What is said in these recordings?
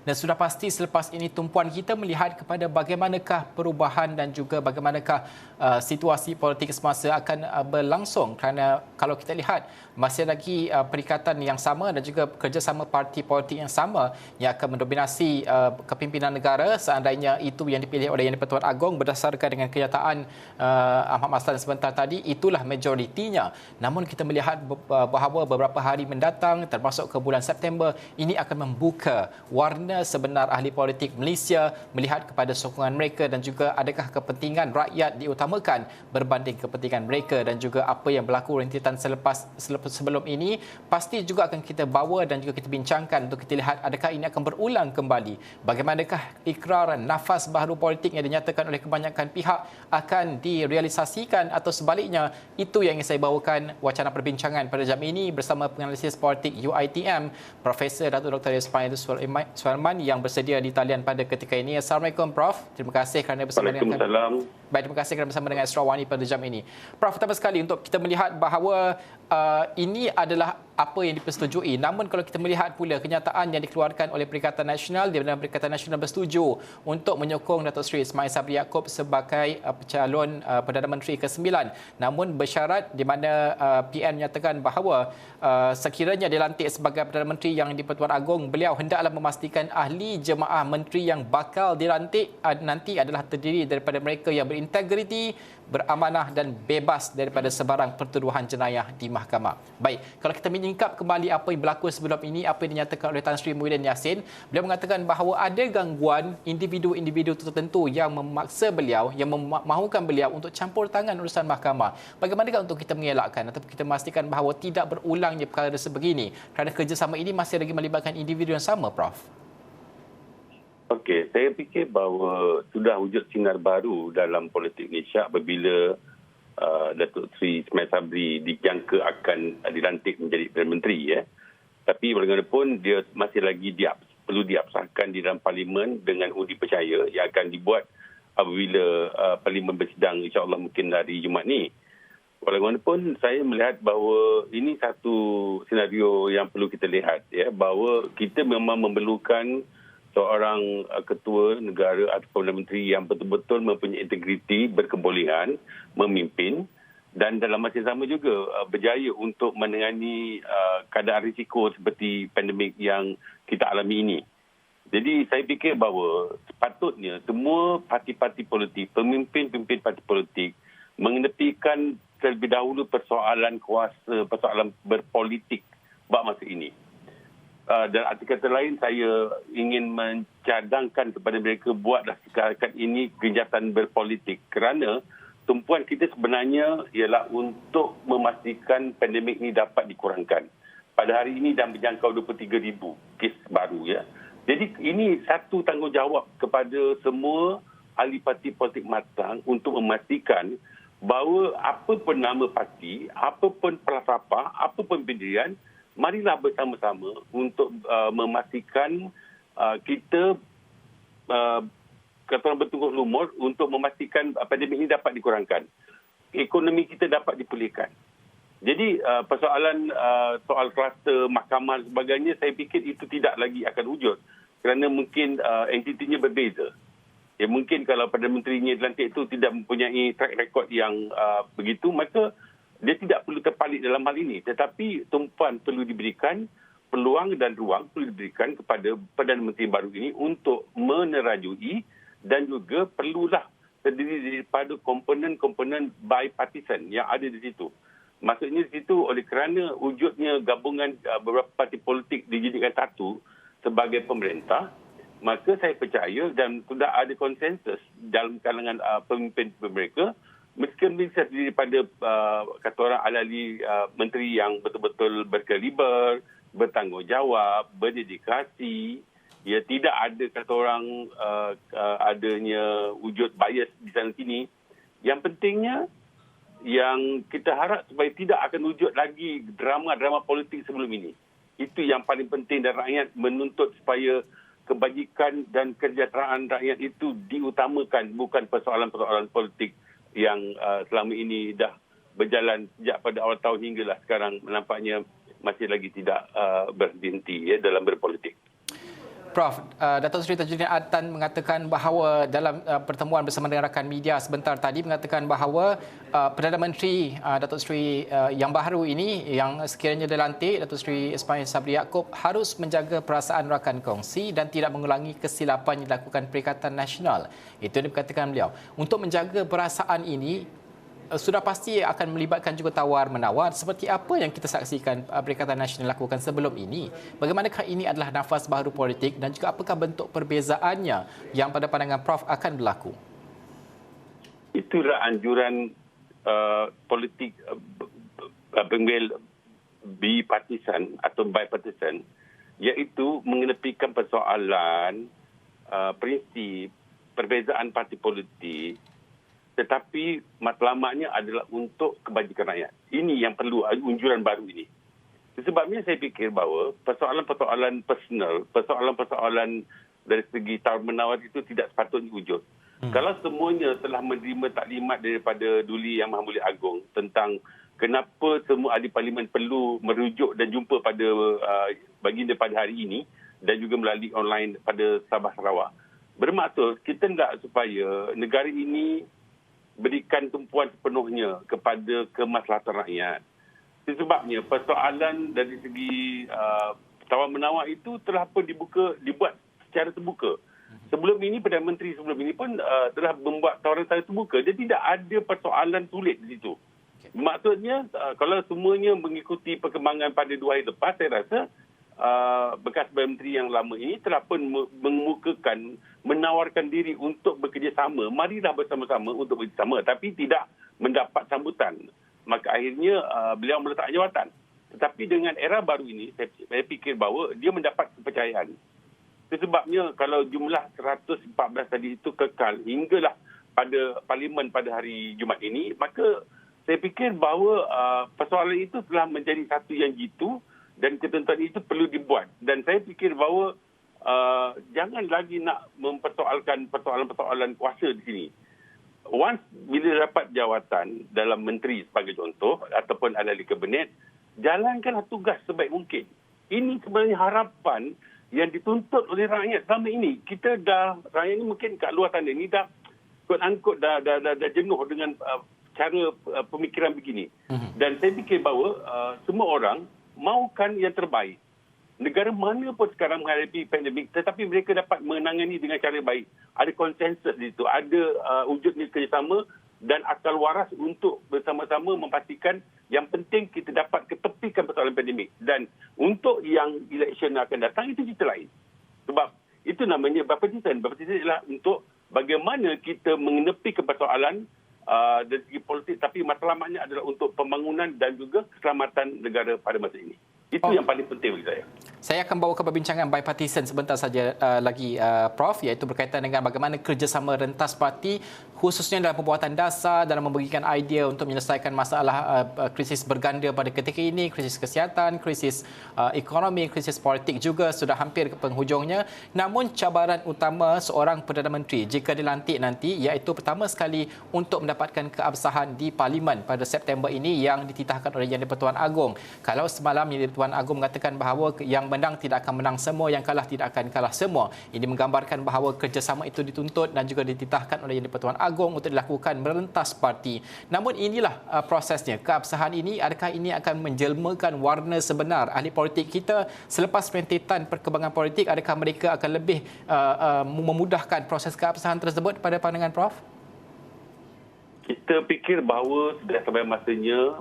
Dan sudah pasti selepas ini tumpuan kita melihat kepada bagaimanakah perubahan dan juga bagaimanakah situasi politik semasa akan berlangsung, kerana kalau kita lihat masih lagi perikatan yang sama dan juga kerjasama parti politik yang sama yang akan mendominasi kepimpinan negara seandainya itu yang dipilih oleh Yang di-Pertuan Agong berdasarkan dengan kenyataan Ahmad Maslan sebentar tadi, itulah majoritinya. Namun kita melihat bahawa beberapa hari mendatang termasuk ke bulan September ini akan membuka warna sebenar ahli politik Malaysia melihat kepada sokongan mereka dan juga adakah kepentingan rakyat diutamakan berbanding kepentingan mereka, dan juga apa yang berlaku rentetan sebelum ini pasti juga akan kita bawa dan juga kita bincangkan untuk kita lihat adakah ini akan berulang kembali. Bagaimanakah ikrar nafas baharu politik yang dinyatakan oleh kebanyakan pihak akan direalisasikan atau sebaliknya. Itu yang ingin saya bawakan wacana perbincangan pada jam ini bersama penganalisis politik UiTM Profesor Datuk Dr. Ismail Suarman yang bersedia di talian pada ketika ini. Assalamualaikum Prof. Terima kasih kerana bersama dengan kami. Baik, terima kasih kerana bersama dengan Astro Wani pada jam ini. Prof, pertama sekali untuk kita melihat bahawa ini adalah apa yang dipersetujui. Namun kalau kita melihat pula kenyataan yang dikeluarkan oleh Perikatan Nasional, di mana Perikatan Nasional bersetuju untuk menyokong Datuk Seri Ismail Sabri Yaakob sebagai calon Perdana Menteri ke-9. Namun bersyarat di mana PM menyatakan bahawa sekiranya dilantik sebagai Perdana Menteri yang di-Pertuan Agong, beliau hendaklah memastikan ahli jemaah menteri yang bakal dilantik nanti adalah terdiri daripada mereka yang berintegriti, beramanah dan bebas daripada sebarang pertuduhan jenayah di mahkamah. Baik, kalau kita menyingkap kembali apa yang berlaku sebelum ini, apa yang dinyatakan oleh Tan Sri Muhyiddin Yassin, beliau mengatakan bahawa ada gangguan individu-individu tertentu yang memaksa beliau, yang memahukan beliau untuk campur tangan urusan mahkamah. Bagaimanakah untuk kita mengelakkan atau kita memastikan bahawa tidak berulangnya perkara sebegini, kerana kerjasama ini masih lagi melibatkan individu yang sama, Prof? Okey, saya fikir bahawa sudah wujud sinar baru dalam politik Malaysia apabila Datuk Seri Ismail Sabri dijangka akan dilantik menjadi Perdana Menteri. Tapi bagaimanapun dia masih lagi perlu diabsahkan di dalam Parlimen dengan undi percaya yang akan dibuat apabila Parlimen bersidang insya-Allah mungkin hari Jumaat ni. Walaupun saya melihat bahawa ini satu senario yang perlu kita lihat, bahawa kita memang memerlukan seorang ketua negara atau Perdana Menteri yang betul-betul mempunyai integriti, berkebolehan memimpin dan dalam masa yang sama juga berjaya untuk menangani keadaan risiko seperti pandemik yang kita alami ini. Jadi saya fikir bahawa sepatutnya semua parti-parti politik, pemimpin-pemimpin parti politik mengenepikan terlebih dahulu persoalan kuasa, persoalan berpolitik bab masa ini. Dan arti kata lain, saya ingin mencadangkan kepada mereka buatlah sekarang ini kegiatan berpolitik, kerana tumpuan kita sebenarnya ialah untuk memastikan pandemik ini dapat dikurangkan. Pada hari ini dah menjangkau 23,000 kes baru. Jadi ini satu tanggungjawab kepada semua ahli parti politik matang untuk memastikan bahawa apa pun nama parti, apa pun falsafah, apa pun pendirian, marilah bersama-sama untuk memastikan kita kata orang bertungkus lumur untuk memastikan pandemik ini dapat dikurangkan. Ekonomi kita dapat dipulihkan. Jadi persoalan soal kluster mahkamah dan sebagainya, saya fikir itu tidak lagi akan wujud kerana mungkin entitinya berbeza. Mungkin kalau Perdana Menterinya dilantik itu tidak mempunyai track record yang begitu, maka dia tidak perlu terpalit dalam hal ini. Tetapi tumpuan perlu diberikan, peluang dan ruang perlu diberikan kepada Perdana Menteri baru ini untuk menerajui dan juga perlulah terdiri daripada komponen-komponen bipartisan yang ada di situ. Maksudnya di situ oleh kerana wujudnya gabungan beberapa parti politik dijadikan satu sebagai pemerintah, maka saya percaya dan sudah ada konsensus dalam kalangan pemimpin mereka, meskipun terdiri daripada kata orang ahli menteri yang betul-betul berkaliber, bertanggungjawab, berdedikasi, tidak ada kata orang adanya wujud bias di sana sini. Yang pentingnya yang kita harap supaya tidak akan wujud lagi drama-drama politik sebelum ini. Itu yang paling penting, dan rakyat menuntut supaya kebajikan dan kesejahteraan rakyat itu diutamakan, bukan persoalan-persoalan politik yang selama ini dah berjalan sejak pada awal tahun hinggalah sekarang nampaknya masih lagi tidak berhenti dalam berpolitik. Prof, Datuk Seri Tajuddin Adnan mengatakan bahawa dalam pertemuan bersama dengan rakan media sebentar tadi mengatakan bahawa Perdana Menteri Datuk Seri yang baru ini yang sekiranya dilantik, Datuk Seri Ismail Sabri Yaakob, harus menjaga perasaan rakan kongsi dan tidak mengulangi kesilapan yang dilakukan Perikatan Nasional. Itu yang dikatakan beliau. Untuk menjaga perasaan ini, sudah pasti akan melibatkan juga tawar-menawar seperti apa yang kita saksikan Perikatan Nasional lakukan sebelum ini. Bagaimanakah ini adalah nafas baru politik dan juga apakah bentuk perbezaannya yang pada pandangan Prof akan berlaku? Itulah anjuran politik bipartisan atau bipartisan, iaitu mengenepikan persoalan prinsip perbezaan parti politik, tetapi matlamatnya adalah untuk kebajikan rakyat. Ini yang perlu anjuran baru ini. Sebabnya saya fikir bahawa persoalan-persoalan personal, persoalan-persoalan dari segi tawar-menawar itu tidak sepatutnya wujud. Kalau semuanya telah menerima taklimat daripada Duli Yang Maha Mulia Agong tentang kenapa semua ahli parlimen perlu merujuk dan jumpa pada baginda pada hari ini dan juga melalui online pada Sabah Sarawak, bermaksud kita nak supaya negara ini berikan tumpuan sepenuhnya kepada kemaslahatan rakyat. Sebabnya persoalan dari segi tawar-menawar itu telah pun dibuat secara terbuka. Sebelum ini, Perdana Menteri sebelum ini pun telah membuat tawaran secara terbuka. Jadi tidak ada persoalan sulit di situ. Maksudnya, kalau semuanya mengikuti perkembangan pada 2 hari lepas, saya rasa bekas Perdana Menteri yang lama ini telah pun mengemukakan, menawarkan diri untuk bekerjasama. Marilah bersama-sama untuk bekerjasama, tapi tidak mendapat sambutan. Maka akhirnya beliau meletak jawatan. Tetapi dengan era baru ini, saya fikir bahawa dia mendapat kepercayaan. Sebabnya kalau jumlah 114 tadi itu kekal hinggalah pada parlimen pada hari Jumaat ini, maka saya fikir bahawa persoalan itu telah menjadi satu yang jitu dan ketentuan itu perlu dibuat. Dan saya fikir bahawa jangan lagi nak mempersoalkan persoalan-persoalan kuasa di sini. Once bila dapat jawatan dalam menteri sebagai contoh ataupun ahli kabinet, jalankanlah tugas sebaik mungkin. Ini sebenarnya harapan yang dituntut oleh rakyat selama ini. Kita dah, rakyat ini mungkin kat luar sana ni dah quote-unquote dah jenuh dengan cara pemikiran begini. Dan saya fikir bahawa semua orang mahukan yang terbaik. Negara mana pun sekarang menghadapi pandemik, tetapi mereka dapat menangani dengan cara baik. Ada konsensus di situ, ada wujudnya kerjasama dan akal waras untuk bersama-sama memastikan yang penting kita dapat ketepikan persoalan pandemik. Dan untuk yang election akan datang, itu cerita lain. Sebab itu namanya bipartisan. Bipartisan adalah untuk bagaimana kita mengenepi persoalan dari segi politik, tapi matlamatnya adalah untuk pembangunan dan juga keselamatan negara pada masa ini. Itu yang paling penting bagi saya. Saya akan bawa ke perbincangan bipartisan sebentar saja lagi, Prof, iaitu berkaitan dengan bagaimana kerjasama rentas parti khususnya dalam pembuatan dasar, dalam membagikan idea untuk menyelesaikan masalah krisis berganda pada ketika ini, krisis kesihatan, krisis ekonomi, krisis politik juga sudah hampir ke penghujungnya. Namun cabaran utama seorang Perdana Menteri jika dilantik nanti iaitu pertama sekali untuk mendapatkan keabsahan di Parlimen pada September ini yang dititahkan oleh Yang di-Pertuan Agong. Kalau semalam Yang di-Pertuan Agong mengatakan bahawa yang menang tidak akan menang semua, yang kalah tidak akan kalah semua. Ini menggambarkan bahawa kerjasama itu dituntut dan juga dititahkan oleh Yang di-Pertuan Agong untuk dilakukan merentas parti. Namun inilah prosesnya. Keabsahan ini, adakah ini akan menjelmakan warna sebenar ahli politik kita selepas rentetan perkembangan politik? Adakah mereka akan lebih memudahkan proses keabsahan tersebut pada pandangan Prof? Kita fikir bahawa sudah sampai masanya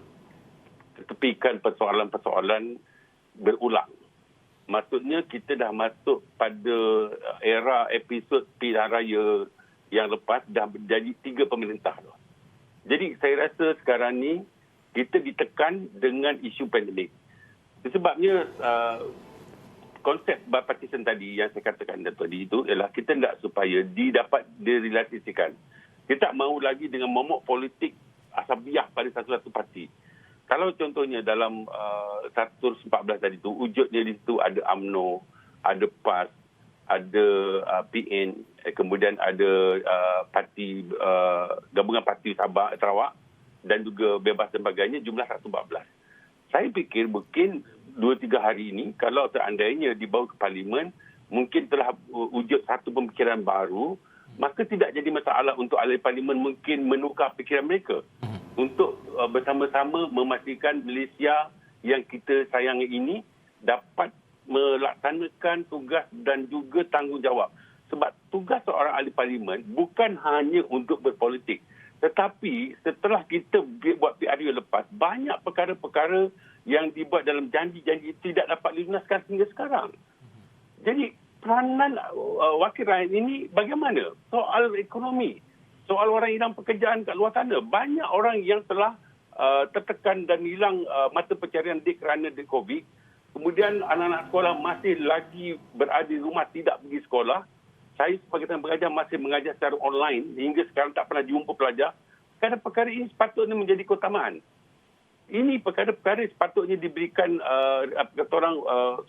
ketepikan persoalan-persoalan berulang. Maksudnya kita dah masuk pada era episod pilihan raya yang lepas, dah jadi 3 pemerintah. Jadi saya rasa sekarang ni kita ditekan dengan isu pandemik. Sebabnya konsep bipartisan tadi yang saya katakan tadi itu ialah kita nak supaya dapat direalisasikan. Kita tak mahu lagi dengan momok politik asabiah pada satu-satu parti. Kalau contohnya dalam 114 tadi tu, wujudnya di situ ada UMNO, ada PAS, ada PN, kemudian ada parti gabungan parti Sabah Sarawak dan juga Bebas dan sebagainya, jumlah 114. Saya fikir mungkin 2-3 hari ini kalau seandainya dibawa ke parlimen, mungkin telah wujud satu pemikiran baru, maka tidak jadi masalah untuk ahli parlimen mungkin menukar fikiran mereka untuk bersama-sama memastikan Malaysia yang kita sayangi ini dapat melaksanakan tugas dan juga tanggungjawab. Sebab tugas seorang ahli parlimen bukan hanya untuk berpolitik. Tetapi setelah kita buat PRU lepas, banyak perkara-perkara yang dibuat dalam janji-janji tidak dapat dilunaskan hingga sekarang. Jadi peranan wakil rakyat ini bagaimana? Soal ekonomi, soal orang hilang pekerjaan kat luar sana. Banyak orang yang telah tertekan dan hilang mata pencarian dia kerana COVID. Kemudian anak-anak sekolah masih lagi berada di rumah, tidak pergi sekolah. Saya sebagai tenaga pengajar masih mengajar secara online. Hingga sekarang tak pernah jumpa pelajar. Perkara-perkara ini sepatutnya menjadi keutamaan. Ini perkara-perkara sepatutnya diberikan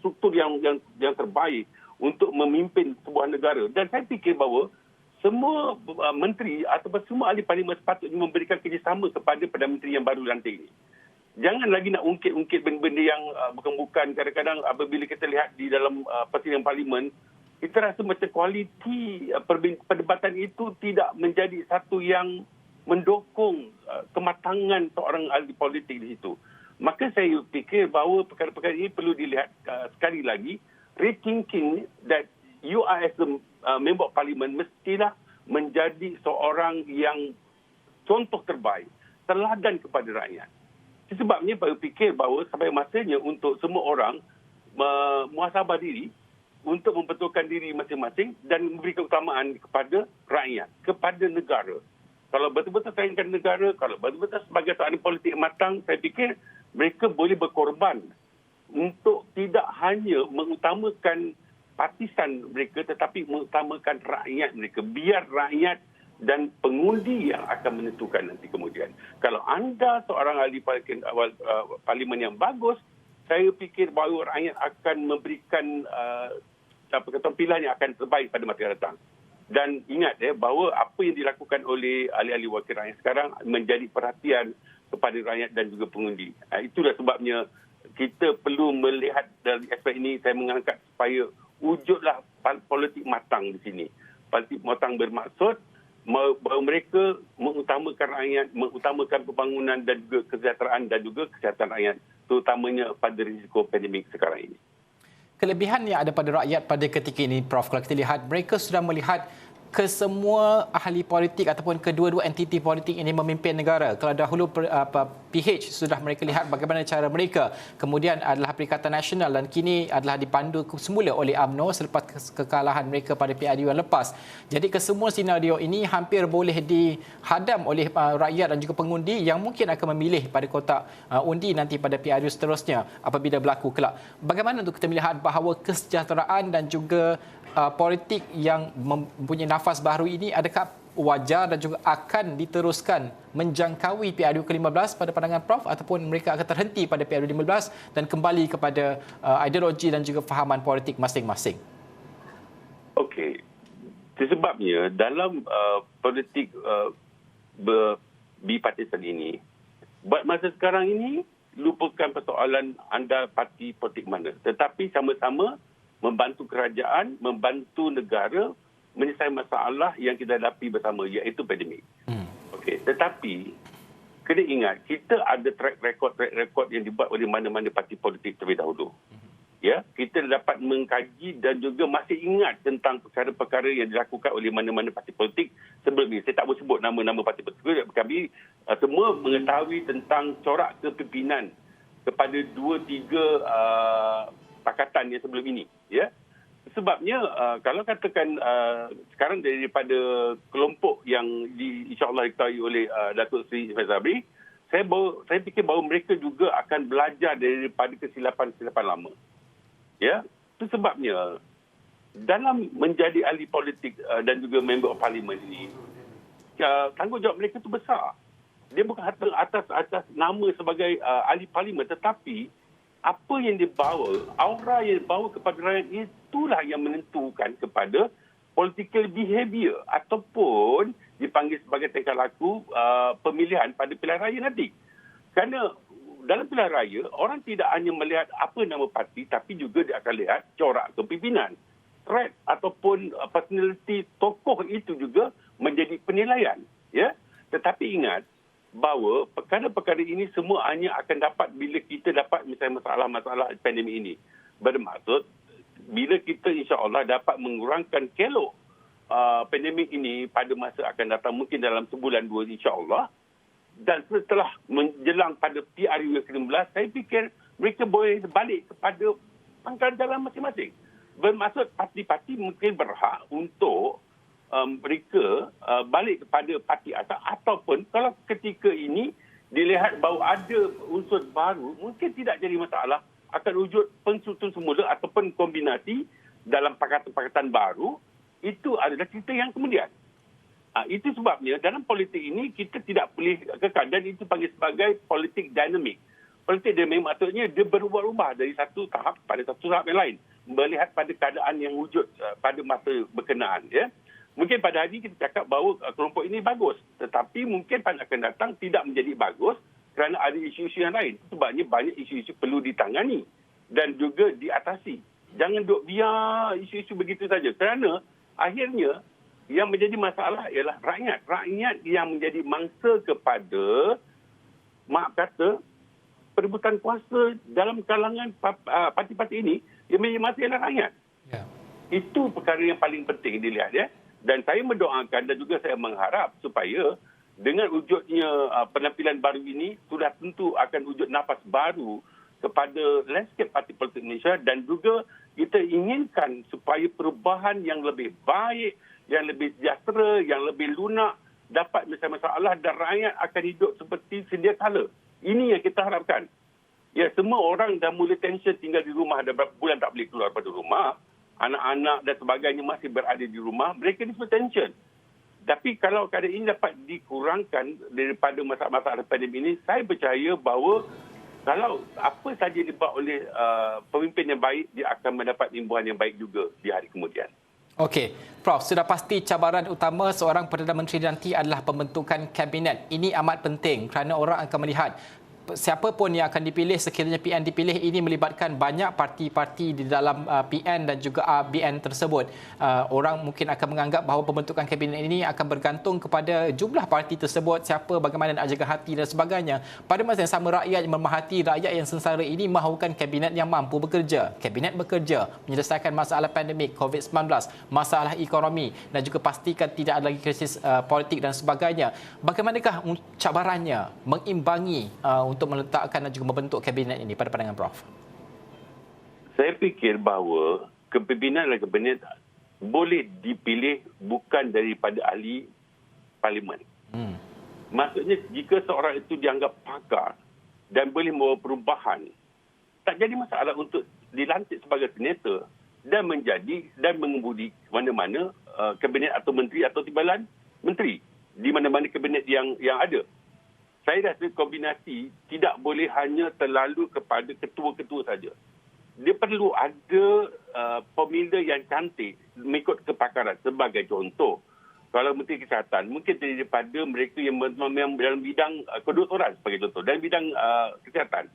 struktur yang terbaik untuk memimpin sebuah negara. Dan saya fikir bahawa semua menteri ataupun semua ahli parlimen sepatutnya memberikan kerjasama kepada Perdana Menteri yang baru dilantik ini. Jangan lagi nak ungkit-ungkit benda-benda yang bukan-bukan. Kadang-kadang apabila kita lihat di dalam persidangan parlimen, kita rasa macam kualiti perdebatan itu tidak menjadi satu yang mendukung kematangan seorang ahli politik di situ. Maka saya fikir bahawa perkara-perkara ini perlu dilihat sekali lagi, rethinking that you are as a member of parliament mestilah menjadi seorang yang contoh terbaik, teladan kepada rakyat. Sebabnya saya fikir bahawa sampai masanya untuk semua orang muhasabah diri untuk membetulkan diri masing-masing dan memberi keutamaan kepada rakyat, kepada negara. Kalau betul-betul sayangkan negara, kalau betul-betul sebagai seorang politik matang, saya fikir mereka boleh berkorban untuk tidak hanya mengutamakan partisan mereka tetapi mengutamakan rakyat mereka. Biar rakyat dan pengundi yang akan menentukan nanti kemudian. Kalau anda seorang ahli parlimen yang bagus, saya fikir bahawa rakyat akan memberikan pilihan yang akan terbaik pada masa yang datang. Dan ingat bahawa apa yang dilakukan oleh ahli-ahli wakil rakyat sekarang menjadi perhatian kepada rakyat dan juga pengundi. Itulah sebabnya kita perlu melihat dari aspek ini. Saya mengangkat supaya wujudlah politik matang di sini. Politik matang bermaksud bahawa mereka mengutamakan rakyat, mengutamakan pembangunan dan juga kesejahteraan dan juga kesihatan rakyat, terutamanya pada risiko pandemik sekarang ini. Kelebihan yang ada pada rakyat pada ketika ini, Prof, kalau kita lihat, mereka sudah melihat kesemua ahli politik ataupun kedua-dua entiti politik ini memimpin negara. Kalau dahulu PH sudah mereka lihat bagaimana cara mereka, kemudian adalah Perikatan Nasional dan kini adalah dipandu semula oleh UMNO selepas kekalahan mereka pada PRU yang lepas. Jadi kesemua senario ini hampir boleh dihadam oleh rakyat dan juga pengundi yang mungkin akan memilih pada kotak undi nanti pada PRU seterusnya apabila berlaku kelak. Bagaimana untuk kita melihat bahawa kesejahteraan dan juga politik yang mempunyai nafas baru ini adakah wajar dan juga akan diteruskan menjangkaui PRU ke-15 pada pandangan Prof ataupun mereka akan terhenti pada PRU 15 dan kembali kepada ideologi dan juga fahaman politik masing-masing? Okey. Sebabnya dalam politik bipartisan ini, buat masa sekarang ini lupakan persoalan anda parti politik mana. Tetapi sama-sama membantu kerajaan, membantu negara menyelesaikan masalah yang kita hadapi bersama, iaitu pandemik. Okey, tetapi kena ingat, kita ada track record yang dibuat oleh mana-mana parti politik terlebih dahulu. Ya, kita dapat mengkaji dan juga masih ingat tentang perkara-perkara yang dilakukan oleh mana-mana parti politik sebelum ini. Saya tak boleh sebut nama-nama parti politik. Kami semua mengetahui tentang corak kepimpinan kepada 2-3 pakatan yang sebelum ini. Ya, sebabnya kalau katakan sekarang daripada kelompok yang insya-Allah diketahui oleh Datuk Seri Ismail Sabri, saya fikir bahawa mereka juga akan belajar daripada kesilapan-kesilapan lama. Ya, itu sebabnya dalam menjadi ahli politik dan juga member of parliament ini, tanggungjawab mereka itu besar. Dia bukan atas nama sebagai ahli parlimen, tetapi apa yang dibawa, aura yang dibawa kepada rakyat, itulah yang menentukan kepada political behaviour ataupun dipanggil sebagai tingkah laku pemilihan pada pilihan raya nanti. Kerana dalam pilihan raya, orang tidak hanya melihat apa nama parti, tapi juga dia akan lihat corak kepimpinan. threat ataupun personality tokoh itu juga menjadi penilaian. Ya, tetapi ingat bahawa perkara-perkara ini semua hanya akan dapat bila kita dapat misalnya masalah-masalah pandemik ini. Bermaksud bila kita insya-Allah dapat mengurangkan kelok pandemik ini pada masa akan datang, mungkin dalam sebulan dua insya-Allah, dan setelah menjelang pada PRU ke-16, saya fikir mereka boleh balik kepada pangkalan jalan masing-masing. Bermaksud parti-parti mungkin berhak untuk mereka balik kepada parti asal, ataupun kalau ketika ini dilihat bahawa ada unsur baru, mungkin tidak jadi masalah, akan wujud pensusun semula ataupun kombinasi dalam pakatan-pakatan baru. Itu adalah cerita yang kemudian. Itu sebabnya dalam politik ini kita tidak boleh kekal, dan itu panggil sebagai politik dinamik. Politik dinamik maksudnya dia berubah-ubah dari satu tahap pada satu tahap yang lain, melihat pada keadaan yang wujud pada masa berkenaan. Ya. Mungkin pada hari ini kita cakap bahawa kelompok ini bagus, tetapi mungkin pada akan datang tidak menjadi bagus kerana ada isu-isu yang lain. Sebabnya banyak isu-isu perlu ditangani dan juga diatasi. Jangan duk biar isu-isu begitu saja, kerana akhirnya yang menjadi masalah ialah rakyat. Rakyat yang menjadi mangsa kepada, maaf kata, perebutan kuasa dalam kalangan parti-parti ini, yang menjadi masalah ialah rakyat. Yeah. Itu perkara yang paling penting dilihat. Ya. Dan saya mendoakan dan juga saya mengharap supaya dengan wujudnya penampilan baru ini sudah tentu akan wujud nafas baru kepada landscape parti politik Malaysia, dan juga kita inginkan supaya perubahan yang lebih baik, yang lebih sejahtera, yang lebih lunak dapat masalah dan rakyat akan hidup seperti sedia kala. Ini yang kita harapkan. Ya, semua orang dah mulai tension tinggal di rumah, dah berapa bulan tak boleh keluar pada rumah. Anak-anak dan sebagainya masih berada di rumah, mereka ni tension. Tapi kalau keadaan ini dapat dikurangkan daripada masalah-masalah pandemik ini, saya percaya bahawa kalau apa saja dibuat oleh pemimpin yang baik, dia akan mendapat imbuhan yang baik juga di hari kemudian. Okey, Prof, sudah pasti cabaran utama seorang Perdana Menteri nanti adalah pembentukan kabinet. Ini amat penting kerana orang akan melihat siapa pun yang akan dipilih, sekiranya PN dipilih, ini melibatkan banyak parti-parti di dalam PN dan juga BN tersebut. Orang mungkin akan menganggap bahawa pembentukan kabinet ini akan bergantung kepada jumlah parti tersebut, siapa, bagaimana nak jaga hati dan sebagainya. Pada masa yang sama, rakyat yang memahati, rakyat yang sengsara ini mahukan kabinet yang mampu bekerja. Kabinet bekerja, menyelesaikan masalah pandemik COVID-19, masalah ekonomi, dan juga pastikan tidak ada lagi krisis politik dan sebagainya. Bagaimanakah cabarannya mengimbangi untuk meletakkan dan juga membentuk kabinet ini pada pandangan Prof? Saya fikir bahawa kepimpinan dan kabinet boleh dipilih bukan daripada ahli parlimen. Maksudnya jika seorang itu dianggap pakar dan boleh membawa perubahan, tak jadi masalah untuk dilantik sebagai senator dan menjadi dan mengemudi mana-mana kabinet atau menteri atau timbalan menteri di mana-mana kabinet yang ada. Saya rasa kombinasi tidak boleh hanya terlalu kepada ketua-ketua saja. Dia perlu ada pemilih yang cantik mengikut kepakaran. Sebagai contoh, kalau Menteri Kesihatan mungkin daripada mereka yang dalam bidang kedoktoran sebagai contoh, dalam bidang kesihatan.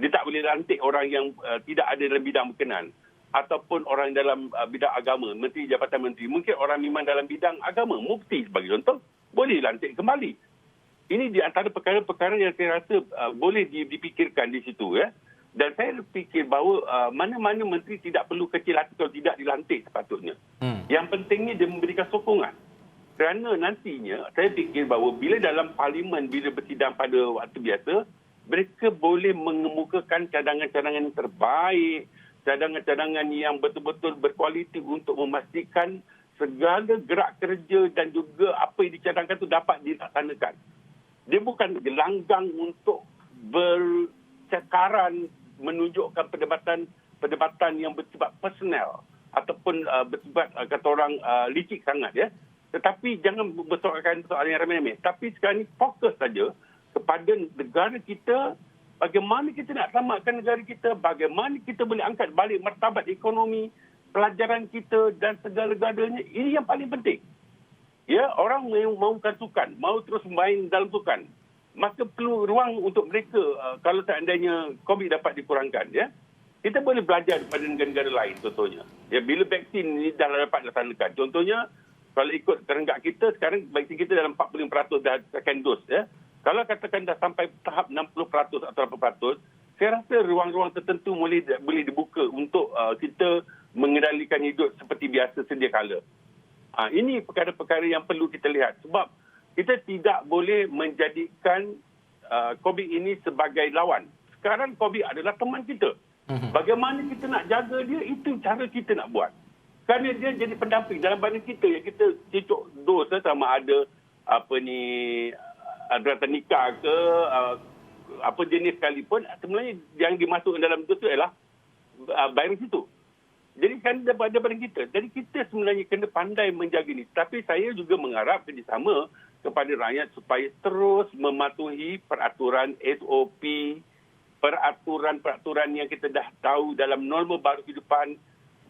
Dia tak boleh lantik orang yang tidak ada dalam bidang berkenaan. Ataupun orang dalam bidang agama, Menteri Jabatan Menteri. Mungkin orang memang dalam bidang agama, mufti sebagai contoh, boleh lantik kembali. Ini di antara perkara-perkara yang saya rasa boleh dipikirkan di situ. Ya. Dan saya fikir bahawa mana-mana menteri tidak perlu kecil hati kalau tidak dilantik sepatutnya. Yang pentingnya dia memberikan sokongan. Kerana nantinya saya fikir bahawa bila dalam parlimen, bila bersidang pada waktu biasa, mereka boleh mengemukakan cadangan-cadangan yang terbaik, cadangan-cadangan yang betul-betul berkualiti untuk memastikan segala gerak kerja dan juga apa yang dicadangkan itu dapat dilaksanakan. Dia bukan gelanggang untuk bercakaran menunjukkan perdebatan yang bersifat personal ataupun bersifat kata orang licik sangat. Ya. Tetapi jangan bersoalkan soalan yang remeh-remeh. Tapi sekarang ini fokus saja kepada negara kita, bagaimana kita nak selamatkan negara kita, bagaimana kita boleh angkat balik martabat ekonomi, pelajaran kita dan segala-galanya. Ini yang paling penting. Ya, orang yang mahukan sukan, mahu terus main dalam sukan, maka perlu ruang untuk mereka kalau seandainya COVID dapat dikurangkan. Ya. Kita boleh belajar daripada negara-negara lain contohnya. Ya, bila vaksin ini dah dapat dilaksanakan. Contohnya, kalau ikut terenggak kita, sekarang vaksin kita dalam 45% dah second dose. Ya. Kalau katakan dah sampai tahap 60% atau 80%, saya rasa ruang-ruang tertentu boleh dibuka untuk kita mengendalikan hidup seperti biasa sedia kala. Ini perkara-perkara yang perlu kita lihat. Sebab kita tidak boleh menjadikan COVID ini sebagai lawan. Sekarang COVID adalah teman kita. Bagaimana kita nak jaga dia, itu cara kita nak buat. Kerana dia jadi pendamping dalam badan kita yang kita cecok dos sama ada AstraZeneca ke apa jenis sekalipun, sebenarnya yang dimasukkan dalam dos itu adalah virus itu. Jadi kan daripada badan kita. Jadi kita sebenarnya kena pandai menjaga ini. Tapi saya juga mengharap kerjasama kepada rakyat supaya terus mematuhi peraturan SOP, peraturan-peraturan yang kita dah tahu dalam norma baru kehidupan.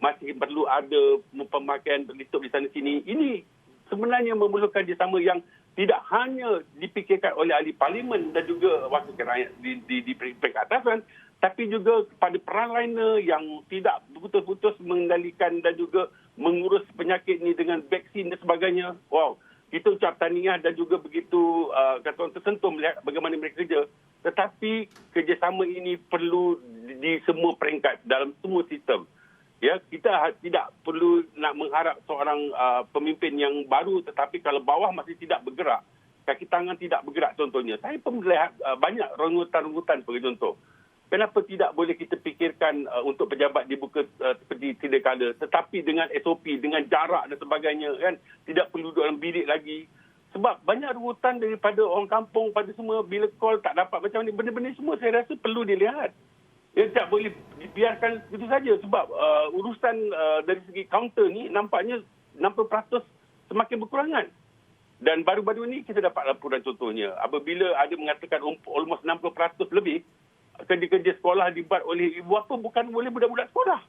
Masih perlu ada pemakaian berlitup di sana sini. Ini sebenarnya memerlukan kerjasama yang tidak hanya dipikirkan oleh ahli parlimen dan juga wakil rakyat di peringkat atasan, tapi juga kepada frontliner yang tidak putus-putus mengendalikan dan juga mengurus penyakit ini dengan vaksin dan sebagainya. Wow, kita ucap tahniah dan juga begitu kata orang tersentuh melihat bagaimana mereka kerja. Tetapi kerjasama ini perlu di semua peringkat, dalam semua sistem. Ya, kita tidak perlu nak mengharap seorang pemimpin yang baru, tetapi kalau bawah masih tidak bergerak, kaki tangan tidak bergerak contohnya. Saya pun melihat banyak rungutan-rungutan sebagai contoh. Kenapa tidak boleh kita fikirkan untuk pejabat dibuka seperti sedia kala, tetapi dengan SOP, dengan jarak dan sebagainya, kan? Tidak perlu duduk dalam bilik lagi. Sebab banyak rungutan daripada orang kampung pada semua, bila call tak dapat macam ni, benda-benda semua saya rasa perlu dilihat. Dia tak boleh dibiarkan begitu saja sebab urusan dari segi kaunter ni nampaknya 60% semakin berkurangan. Dan baru-baru ini kita dapat laporan contohnya, apabila ada mengatakan almost 60% lebih kerja-kerja sekolah dibuat oleh ibu bapa, bukan oleh budak-budak sekolah.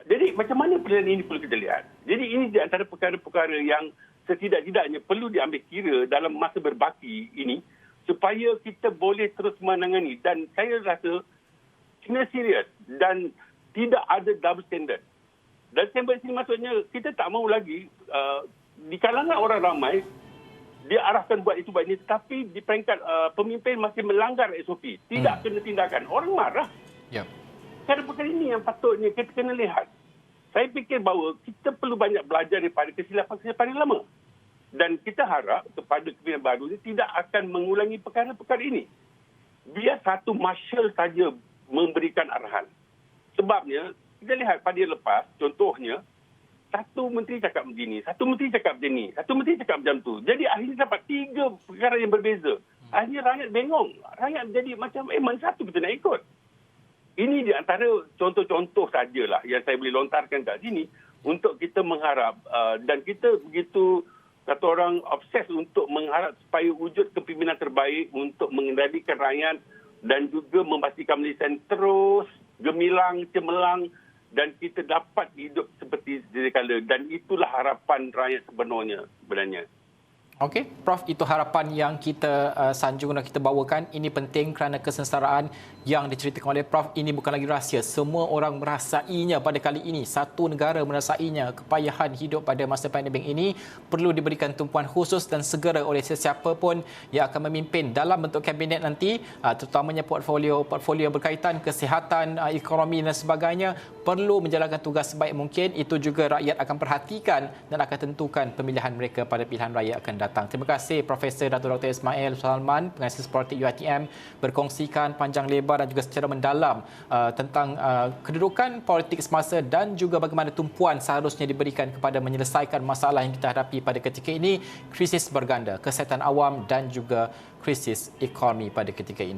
Jadi macam mana pilihan ini perlu kita lihat. Jadi ini di antara perkara-perkara yang setidak-tidaknya perlu diambil kira dalam masa berbaki ini supaya kita boleh terus menangani. Dan saya rasa kena serius dan tidak ada double standard. Dan standard ini maksudnya kita tak mahu lagi di kalangan orang ramai dia arahkan buat itu buat ini, tetapi di peringkat pemimpin masih melanggar SOP, tidak kena tindakan. Orang marah. Ya. Perkara-perkara ini yang patutnya kita kena lihat. Saya fikir bahawa kita perlu banyak belajar daripada kesilapan-kesilapan yang lama. Dan kita harap kepada kepimpinan baru ini tidak akan mengulangi perkara-perkara ini. Biar satu marshal saja memberikan arahan. Sebabnya, kita lihat pada yang lepas, contohnya, satu menteri cakap begini, satu menteri cakap macam ni, satu menteri cakap macam tu. Jadi akhirnya dapat 3 perkara yang berbeza. Akhirnya rakyat bengong. Rakyat jadi macam, mana satu kita nak ikut? Ini di antara contoh-contoh sajalah yang saya boleh lontarkan kat sini untuk kita mengharap dan kita begitu kata orang obses untuk mengharap supaya wujud kepimpinan terbaik untuk mengendalikan rakyat dan juga memastikan Malaysia terus gemilang, cemerlang dan kita dapat hidup seperti sedia kala. Dan itulah harapan rakyat sebenarnya. Okey, Prof, itu harapan yang kita sanjung dan kita bawakan. Ini penting kerana kesengsaraan yang diceritakan oleh Prof ini bukan lagi rahsia. Semua orang merasainya pada kali ini. Satu negara merasainya. Kepayahan hidup pada masa pandemik ini perlu diberikan tumpuan khusus dan segera oleh sesiapa pun yang akan memimpin dalam bentuk kabinet nanti, terutamanya portfolio yang berkaitan kesihatan, ekonomi dan sebagainya, perlu menjalankan tugas sebaik mungkin. Itu juga rakyat akan perhatikan dan akan tentukan pemilihan mereka pada pilihan raya akan datang. Terima kasih Profesor Dato' Dr. Ismail Salman, pengasas politik UiTM, berkongsikan panjang lebar dan juga secara mendalam tentang kedudukan politik semasa dan juga bagaimana tumpuan seharusnya diberikan kepada menyelesaikan masalah yang kita hadapi pada ketika ini, krisis berganda, kesihatan awam dan juga krisis ekonomi pada ketika ini.